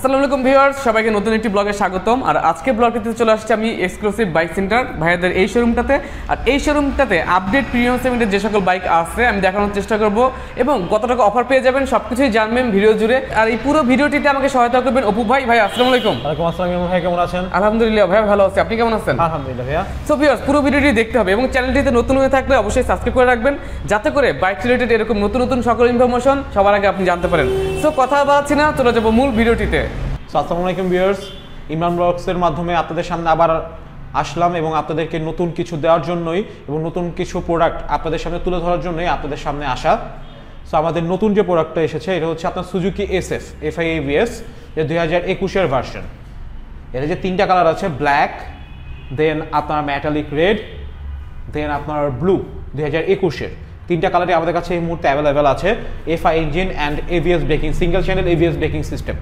আসসালামু আলাইকুম ভিউয়ার্স, সবাইকে নতুন একটি ব্লগে স্বাগতম। আর আজকে ব্লগটিতে চলে আসছে আমি এক্সক্লুসিভ বাইক সেন্টার ভাইয়াদের এই শোরুমটাতে। আর এই শোরুমটাতে আপডেট প্রিমিয়াম সেগমেন্টের যে সকল বাইক আছে আমি দেখানোর চেষ্টা করব এবং কত টাকা অফার পেয়ে যাবেন সবকিছুই জানবেন ভিডিও জুড়ে। আর এই পুরো ভিডিওটিতে আমাকে সহায়তা করবেন অপু ভাই। ভাই আসসালামু আলাইকুম। ওয়ালাইকুম আসসালাম ইমরান ভাই, কেমন আছেন? আলহামদুলিল্লাহ ভাই, ভালো আছি। আপনি কেমন আছেন? আলহামদুলিল্লাহ ভাইয়া। সো ভিউয়ার্স, পুরো ভিডিওটি দেখতে হবে এবং চ্যানেলটিতে নতুন হয়ে থাকলে অবশ্যই সাবস্ক্রাইব করে রাখবেন, যাতে করে বাইক রিলেটেড এরকম নতুন নতুন সকল ইনফরমেশন সবার আগে আপনি জানতে পারেন। সো কথা বাড়াচ্ছি না, চলে যাবো মূল ভিডিওটিতে। আসসালামু আলাইকুম ভিউয়ার্স, ইমরান ব্লগসের মাধ্যমে আপনাদের সামনে আবার আসলাম এবং আপনাদেরকে নতুন কিছু দেওয়ার জন্যই এবং নতুন কিছু প্রোডাক্ট আপনাদের সামনে তুলে ধরার জন্যই আপনাদের সামনে আসা। সো আমাদের নতুন যে প্রোডাক্টটা এসেছে এটা হচ্ছে আপনার সুজুকি SF FI ABS যে 2021-এর ভার্সন। এর যে তিনটা কালার আছে, ব্ল্যাক, দেন আপনার মেটালিক রেড, দেন আপনার ব্লু। 2021-এর তিনটা কালারই আমাদের কাছে এই মুহূর্তে অ্যাভেলেবেল আছে। FI engine and ABS braking, single channel ABS braking system.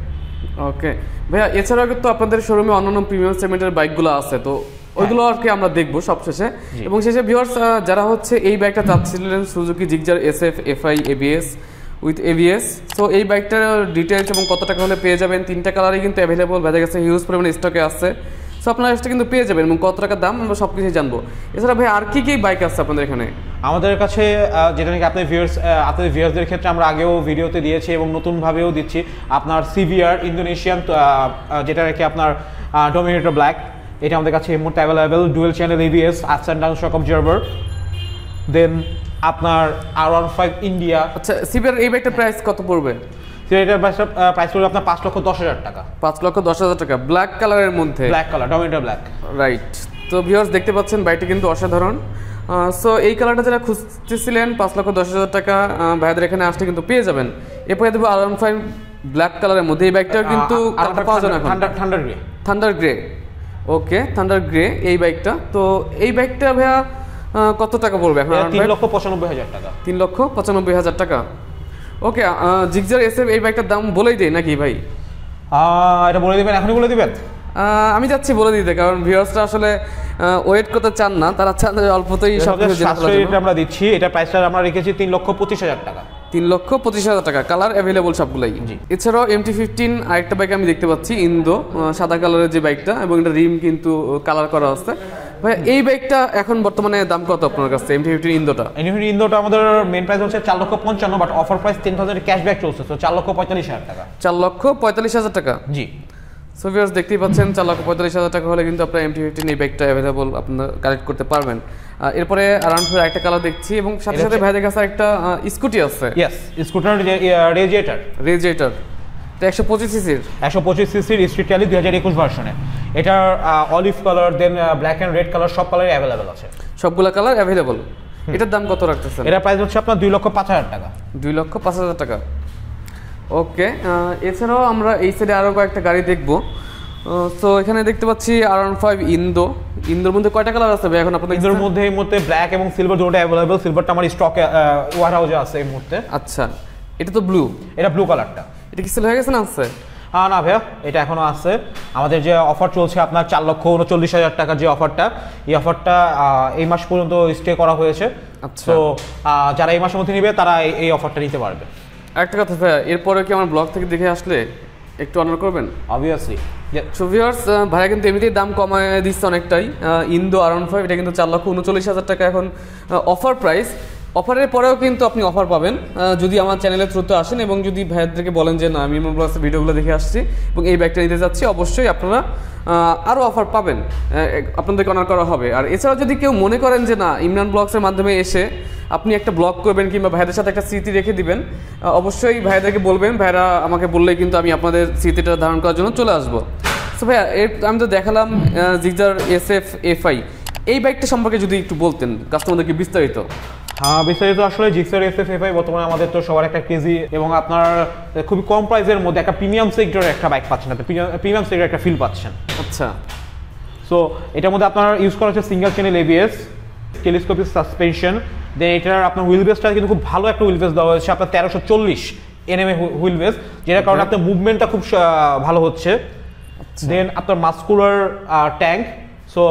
Okay ভাইয়া, এছাড়াও কিন্তু আপনাদের শোরুমে অন্যান্য প্রিমিয়াম সেগমেন্টের বাইকগুলো আছে, তো ওইগুলো আর কি আমরা দেখবো সবশেষে। এবং শেষে ভিউয়ার্স যারা হচ্ছে এই বাইকটা চাচ্ছিলেন Suzuki Gixxer SF FI ABS with ABS, so এই বাইকটার ডিটেলস এবং কত টাকা হলে পেয়ে যাবেন, তিনটা কালারই কিন্তু অ্যাভেলেবল, বাজারে গেছে হিউজ পরিমাণে স্টকে আছে। সো আপনারা এটা কিন্তু পেয়ে যাবেন এবং কত টাকা দাম আমরা সব কিছুই জানবো। এছাড়া ভাই আর কি কি বাইক আছে আপনাদের এখানে? আমাদের কাছে যেটা নাকি আপনাদের ভিউয়ার্সদের ক্ষেত্রে আমরা আগেও ভিডিওতে দিয়েছি এবং নতুনভাবেও দিচ্ছি, আপনার CVR ইন্দোনেশিয়ান, যেটা নাকি আপনার ডোমিনেটর ব্ল্যাক, এটা আমাদের কাছে এই মুহূর্তে available. Dual channel ABS, ups and down shock absorber. Then আপনার R15 ইন্ডিয়া। আচ্ছা, CVR এই বাইকটার প্রাইস কত পড়বে? এটার প্রাইস পড়বে আপনার 5,10,000 টাকা। 5,10,000 টাকা, ব্ল্যাক কালারের মধ্যে, black colour, dominator black, right. তো ভিউয়ার্স দেখতে পাচ্ছেন বাইকটা কিন্তু অসাধারণ। সো এই কালারটা যারা খুঁজতেছিলেন 5,10,000 টাকা ভাইয়াদের এখানে আসলে কিন্তু পেয়ে যাবেন। এরপরে দেবো R15 ব্ল্যাক কালারের মধ্যে, এই বাইকটা কিন্তু পাওয়া যায় না এখন, থান্ডার গ্রে। ওকে, থান্ডার গ্রে এই বাইকটা। তো এই বাইকটা ভাইয়া কত টাকা পড়বে এখন? 3,95,000 টাকা। 3,95,000 টাকা। ওকে, জিক্সার SF এই বাইকটার দাম বলেই দেয় নাকি ভাই? এটা বলে দিবেন, এখনই বলে দিবেন? আমি যাচ্ছি বলে দিতে, কারণ ভিউয়ার্সরা আসলে ওয়েট করতে চান না, তারা চান অল্পতেই সব কিছু জেনে ফেলার জন্য। আমরা দিচ্ছি, এটা প্রাইসটা আমরা রেখেছি 3,25,000 টাকা। 3,25,000 টাকা, কালার অ্যাভেলেবল সবগুলাই। এছাড়াও MT-15 আরেকটা বাইক আমি দেখতে পাচ্ছি, ইন্দো, সাদা কালারের যে বাইকটা, এবং এটা রিম কিন্তু কালার করা আছে। ভাই এই বাইকটা এখন বর্তমানে দাম কত আপনার কাছে, MT-15 ইন্দোটা? ইন্দোটা আমাদের মেন প্রাইস হচ্ছে 4,55,000, বাট অফার প্রাইস 10,000 ক্যাশব্যাক চলছে, তো 4,45,000 টাকা। 4,45,000 টাকা, জি। সো ভিউয়ার্স দেখতেই পাচ্ছেন 4,45,000 টাকা হলে কিন্তু আপনার MT-15 এই বাইকটা অ্যাভেলেবল আপনার কালেক্ট করতে পারবেন। এরপরে আরাউন্ড একটা কালার দেখছি এবং সাথে সাথে ভাইদের কাছে একটা স্কুটি আছে। Yes, scooter radiator. এটা 125 সিসির, 125 সিসির স্ট্রিট র্যালি 2021 ভার্সনে। এটার olive colour, then black and red colour, সব কালারই অ্যাভেলেবল আছে। সবগুলা কালার অ্যাভেলেবল। এটার দাম কত রাখতেছেন? এটার প্রাইস হচ্ছে আপনার 2,05,000 টাকা। 2,05,000 টাকা। ওকে, এছাড়াও আমরা এই সাইডে আরও কয়েকটা গাড়ি দেখবো। তো এখানে দেখতে পাচ্ছি R15 ইন্দোর মধ্যে কয়টা কালার আছে ভাই এখন আপনাদের? ইন্দোর মধ্যে এই মুহূর্তে ব্ল্যাক এবং সিলভার দুটোটা অ্যাভেলেবল। সিলভারটা আমার স্টকে ওয়ার হাউসে আছে এই মুহূর্তে। আচ্ছা, এটা তো ব্লু। এটা ব্লু কালারটা। এটা কি সেল হয়ে গেছে না আছে? না ভাইয়া, এটা এখনো আছে। আমাদের যে অফার চলছে আপনার 4,39,000 টাকার যে অফারটা, এই অফারটা এই মাস পর্যন্ত স্টে করা হয়েছে। আচ্ছা, তো যারা এই মাসের মধ্যে নেবে তারা এই অফারটা নিতে পারবে। একটা কথা ভাইয়া, এরপরে কি আমার ব্লগ থেকে দেখে আসলে একটু অনার করবেন? অবভিয়াসলি। সো ভিউয়ার্স, ভাইয়া কিন্তু এমনিতেই দাম কমায় দিচ্ছে অনেকটাই। ইন্দো R15 এটা কিন্তু 4,39,000 টাকা এখন অফার প্রাইস। অফারের পরেও কিন্তু আপনি অফার পাবেন যদি আমার চ্যানেলের থ্রুতে আসেন এবং যদি ভাইয়াদেরকে বলেন যে না আমি ইমরান ব্লগসের ভিডিওগুলো দেখে আসছি এবং এই ব্যাগটা নিতে যাচ্ছি, অবশ্যই আপনারা আরও অফার পাবেন, আপনাদেরকে অনার করা হবে। আর এছাড়াও যদি কেউ মনে করেন যে না ইমরান ব্লগসের মাধ্যমে এসে আপনি একটা ব্লগ করবেন কিংবা ভাইয়াদের সাথে একটা স্মৃতি রেখে দিবেন, অবশ্যই ভাইয়াদেরকে বলবেন, ভাইয়ারা আমাকে বললেই কিন্তু আমি আপনাদের স্মৃতিটা ধারণ করার জন্য চলে আসবো। সো ভাইয়া আমি তো দেখালাম জিক্সার SF FI, এই বাইকটা সম্পর্কে যদি একটু বলতেন কাস্টমারদেরকে বিস্তারিত। বিস্তারিত আসলে জিক্সার SF FI বর্তমানে আমাদের তো সবার একটা ক্রেজি এবং আপনার খুবই কম প্রাইসের মধ্যে একটা প্রিমিয়াম সেক্টরের একটা বাইক পাচ্ছেন, আপনি প্রিমিয়াম সেক্টরের একটা ফিল পাচ্ছেন। আচ্ছা, সো এটার মধ্যে আপনার ইউজ করা হচ্ছে single channel ABS, telescopic suspension, then এটার আপনার হুইল বেসটা কিন্তু খুব ভালো একটা হুইল বেস দেওয়া হয়েছে আপনার 1340 NM হুইল বেস, যেটার কারণে আপনার মুভমেন্টটা খুব ভালো হচ্ছে। দেন আপনার মাস্কুলার ট্যাঙ্ক, সো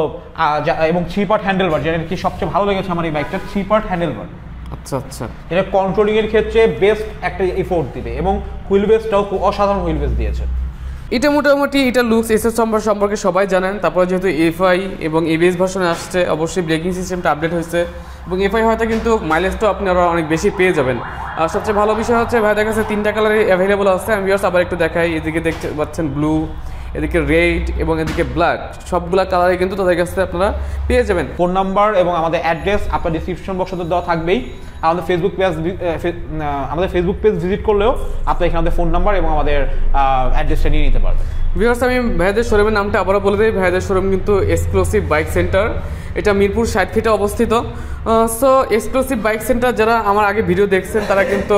এবং 3 পার্ট হ্যান্ডেল বার, যেটা কি সবচেয়ে ভালো লেগেছে আমার এই বাইকটা, 3 পার্ট হ্যান্ডেল বার। আচ্ছা আচ্ছা, এটা কন্ট্রোলিং এর ক্ষেত্রে বেস্ট একটা এফোর্ট দিবে এবং হুইল বেসটাও খুব অসাধারণ হুইল বেস দিয়েছে। এটা মোটামুটি এটা লুকস এসএস সম্পর্কে সবাই জানেন। তারপরে যেহেতু এফআই এবং এবিএস ভার্সনে আসছে, অবশ্যই ব্রেকিং সিস্টেমটা আপডেট হয়েছে এবং এফআই হয়তো কিন্তু মাইলেজটাও আপনারা অনেক বেশি পেয়ে যাবেন। আর সবচেয়ে ভালো বিষয় হচ্ছে ভাইদের কাছে 3টা কালারই অ্যাভেলেবল আছে। আমি ভিউয়ার্স আবার একটু দেখাই, এদিকে দেখতে পাচ্ছেন ব্লু, এদিকে রেড এবং এদিকে ব্ল্যাক, সবগুলা কালারই কিন্তু তাদের কাছে আপনারা পেয়ে যাবেন। ফোন নাম্বার এবং আমাদের অ্যাড্রেস আপনার ডিসক্রিপশন বক্সে দেওয়া থাকবেই। আমাদের ফেসবুক পেজ ভিজিট করলেও আপনি এখানে আমাদের ফোন নাম্বার এবং আমাদের অ্যাড্রেসটা নিয়ে নিতে পারবেন। ভিউয়ার্স আমি ভাইদের শোরুমের নামটা আবারও বলে দিই, ভাইদের শোরুম কিন্তু এক্সক্লুসিভ বাইক সেন্টার, এটা মিরপুর 60 ফিটে অবস্থিত। সো এক্সক্লুসিভ বাইক সেন্টার যারা আমার আগে ভিডিও দেখছেন তারা কিন্তু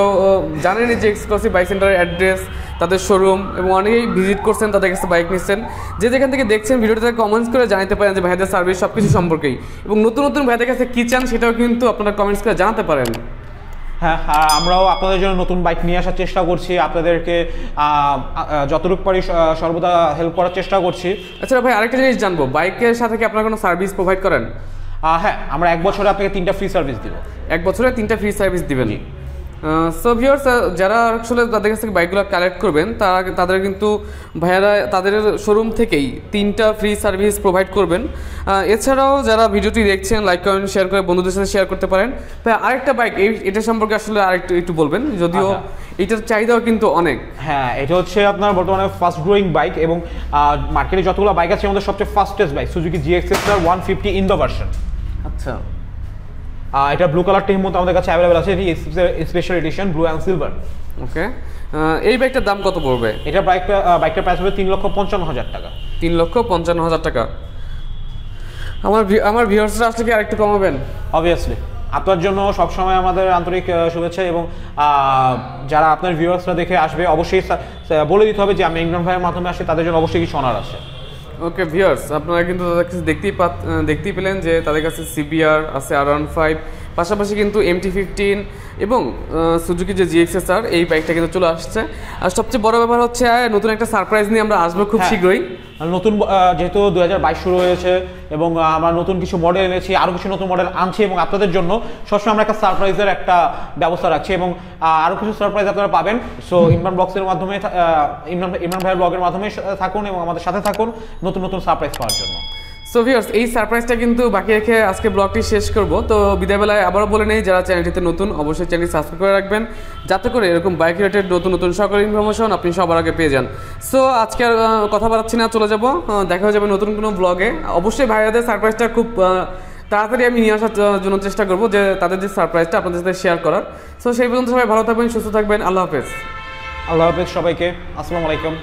জানেনই যে এক্সক্লুসিভ বাইক সেন্টারের অ্যাড্রেস, তাদের শোরুম এবং অনেকেই ভিজিট করছেন, তাদের কাছে বাইক নিচ্ছেন। যে যেখান থেকে দেখছেন ভিডিওটাতে কমেন্টস করে জানাতে পারেন যে ভাইদের সার্ভিস সব কিছু সম্পর্কেই, এবং নতুন নতুন ভাইদের কাছে কী চান সেটাও কিন্তু আপনারা কমেন্টস করে জানাতে পারেন। হ্যাঁ, আমরাও আপনাদের জন্য নতুন বাইক নিয়ে আসার চেষ্টা করছি, আপনাদেরকে যতটুকু পারি সর্বদা হেল্প করার চেষ্টা করছি। আচ্ছা ভাই, আরেকটা জিনিস জানবো, বাইকের সাথে কি আপনারা কোনো সার্ভিস প্রোভাইড করেন? হ্যাঁ, আমরা 1 বছরে আপনাকে 3টা ফ্রি সার্ভিস দিব। 1 বছরে 3টা ফ্রি সার্ভিস দিবেন। সো ভিউয়ার্স, যারা আসলে তাদের কাছ থেকে বাইকগুলো কালেক্ট করবেন তাদের কিন্তু ভাইয়ারা তাদের শোরুম থেকেই 3টা ফ্রি সার্ভিস প্রোভাইড করবেন। এছাড়াও যারা ভিডিওটি দেখছেন লাইক কমেন্ট শেয়ার করে বন্ধুদের সাথে শেয়ার করতে পারেন। ভাই আরেকটা বাইক এটা সম্পর্কে আসলে একটু বলবেন, যদিও এটার চাহিদাও কিন্তু অনেক। হ্যাঁ, এটা হচ্ছে আপনার বর্তমানে ফাস্ট গ্রোয়িং বাইক এবং মার্কেটে যতগুলো বাইক আছে আমাদের সবচেয়ে fastest bike Suzuki GX-R 150 in the version. আচ্ছা, এটা ব্লু কালারটির মধ্যে আমাদের কাছে অ্যাভেলেবল আছে, এটি special edition blue and silver. Okay, এই বাইকটার দাম কত পড়বে? এটা বাইকটার প্রাইস হবে 3,55,000 টাকা। 3,55,000 টাকা। আমার ভিউয়ার্সরা আসলে কি আরেকটু কমাবেন? অবভিয়াসলি, আপনার জন্য সবসময় আমাদের আন্তরিক শুভেচ্ছা, এবং যারা আপনার ভিউয়ার্সরা দেখে আসবে অবশ্যই বলে দিতে হবে যে আমি ইমরান ভাইয়ের মাধ্যমে আসি, তাদের জন্য অবশ্যই কিছু অনার আছে। ওকে ভিউয়ার্স, আপনারা কিন্তু তাদের কাছে দেখতেই পেলেন যে তাদের কাছে CBR আছে, R15, পাশাপাশি কিন্তু MT-15 এবং সুজুকি যে GX-R এই বাইকটা কিন্তু চলে আসছে। আর সবচেয়ে বড় ব্যাপার হচ্ছে নতুন একটা সারপ্রাইজ নিয়ে আমরা আসবো খুব শীঘ্রই। নতুন যেহেতু 2022 শুরু হয়েছে এবং আমরা নতুন কিছু মডেল এনেছি, আরও কিছু নতুন মডেল আনছি, এবং আপনাদের জন্য সবসময় আমরা একটা সারপ্রাইজের একটা ব্যবস্থা রাখছি, এবং আরও কিছু সারপ্রাইজ আপনারা পাবেন। সো ইমরান ব্লগসের মাধ্যমে, ইমরান ভাইয়ের ব্লগের মাধ্যমে থাকুন এবং আমাদের সাথে থাকুন নতুন নতুন সারপ্রাইজ পাওয়ার জন্য। সো ভিউয়ার্স, এই সারপ্রাইজটা কিন্তু বাকি রেখে আজকে ব্লগটি শেষ করব। তো বিদায়বেলায় আবারও বলে নেই, যারা চ্যানেলটিতে নতুন অবশ্যই চ্যানেলটি সাবস্ক্রাইব করে রাখবেন, যাতে করে এরকম বাইক রিলেটেড নতুন নতুন সকল ইনফরমেশন আপনি সবার আগে পেয়ে যান। সো আজকে আর কথা বাড়াচ্ছি না, চলে যাব, দেখা হয়ে যাবে নতুন কোনো ব্লগে। অবশ্যই ভাইয়াদের সারপ্রাইজটা খুব তাড়াতাড়ি আমি নিয়ে আসার জন্য চেষ্টা করবো, যে তাদের যে সারপ্রাইজটা আপনাদের সাথে শেয়ার করার। সো সেই পর্যন্ত সবাই ভালো থাকবেন, সুস্থ থাকবেন। আল্লাহ হাফেজ। আল্লাহ হাফেজ সবাইকে। আসসালামু আলাইকুম।